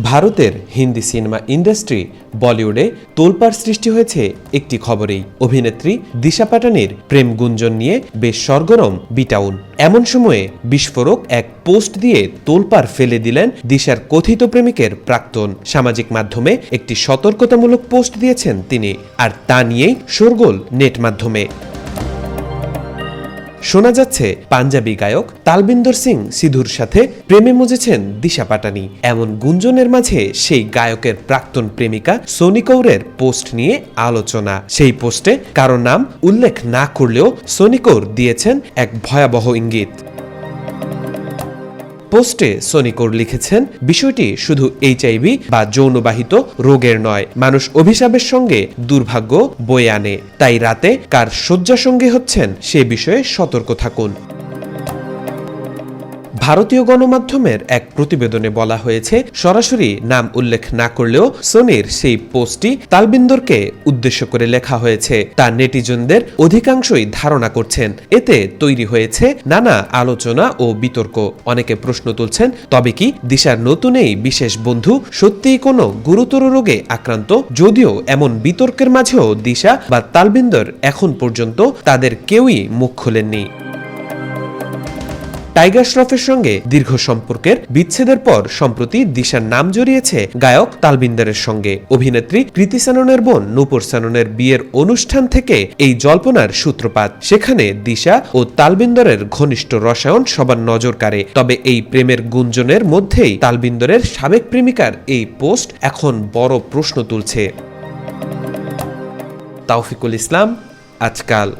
ভারতের Hindi cinema industry বলিউডে তোলপাড় সৃষ্টি হয়েছে একটি খবরেই। অভিনেত্রী দিশা পাটানির প্রেম গুঞ্জন নিয়ে বেশ সরগরম বিটাউন। এমন সময়ে বিস্ফোরক এক পোস্ট দিয়ে তোলপাড় ফেলে দিলেন দিশার কথিত প্রেমিকের প্রাক্তন। সামাজিক মাধ্যমে একটি সতর্কতামূলক পোস্ট দিয়েছেন তিনি, আর তা নিয়েই শোরগোল নেট মাধ্যমে। শোনা যাচ্ছে পাঞ্জাবি গায়ক তালবিন্দর সিং সিধুর সাথে প্রেমে মজেছেন দিশা পাটানি। এমন গুঞ্জনের মাঝে সেই গায়কের প্রাক্তন প্রেমিকা সোনি কৌরের পোস্ট নিয়ে আলোচনা। সেই পোস্টে কারো নাম উল্লেখ না করলেও সোনি কৌর দিয়েছেন এক ভয়াবহ ইঙ্গিত। পোস্টে সোনি কৌর লিখেছেন, বিষয়টি শুধু এইচআইভি বা যৌনবাহিত রোগের নয়, মানুষ অভিশাপের সঙ্গে দুর্ভাগ্য বয়ে আনে। তাই রাতে কার শয্যাসঙ্গী হচ্ছেন সে বিষয়ে সতর্ক থাকুন। ভারতীয় গণমাধ্যমের এক প্রতিবেদনে বলা হয়েছে, সরাসরি নাম উল্লেখ না করলেও সোনির সেই পোস্টটি তালবিন্দরকে উদ্দেশ্য করে লেখা হয়েছে তা নেটিজনদের অধিকাংশই ধারণা করছেন। এতে তৈরি হয়েছে নানা আলোচনা ও বিতর্ক। অনেকে প্রশ্ন তুলছেন, তবে কি দিশার নতুন এই বিশেষ বন্ধু সত্যিই কোনো গুরুতর রোগে আক্রান্ত? যদিও এমন বিতর্কের মাঝেও দিশা বা তালবিন্দর এখন পর্যন্ত তাদের কেউই মুখ খোলেননি। টাইগার শ্রফের সঙ্গে দীর্ঘ সম্পর্কের বিচ্ছেদের পর সম্প্রতি দিশার নাম জড়িয়েছে গায়ক তালবিন্দরের সঙ্গে। অভিনেত্রী কৃতি সেননের বোন নূপুর সেননের বিয়ের অনুষ্ঠান থেকে এই জল্পনার সূত্রপাত। সেখানে দিশা ও তালবিন্দরের ঘনিষ্ঠ রসায়ন সবার নজর কাড়ে। তবে এই প্রেমের গুঞ্জনের মধ্যেই তালবিন্দরের সাবেক প্রেমিকার এই পোস্ট এখন বড় প্রশ্ন তুলছে। তাওফিকুল ইসলাম, আজকাল।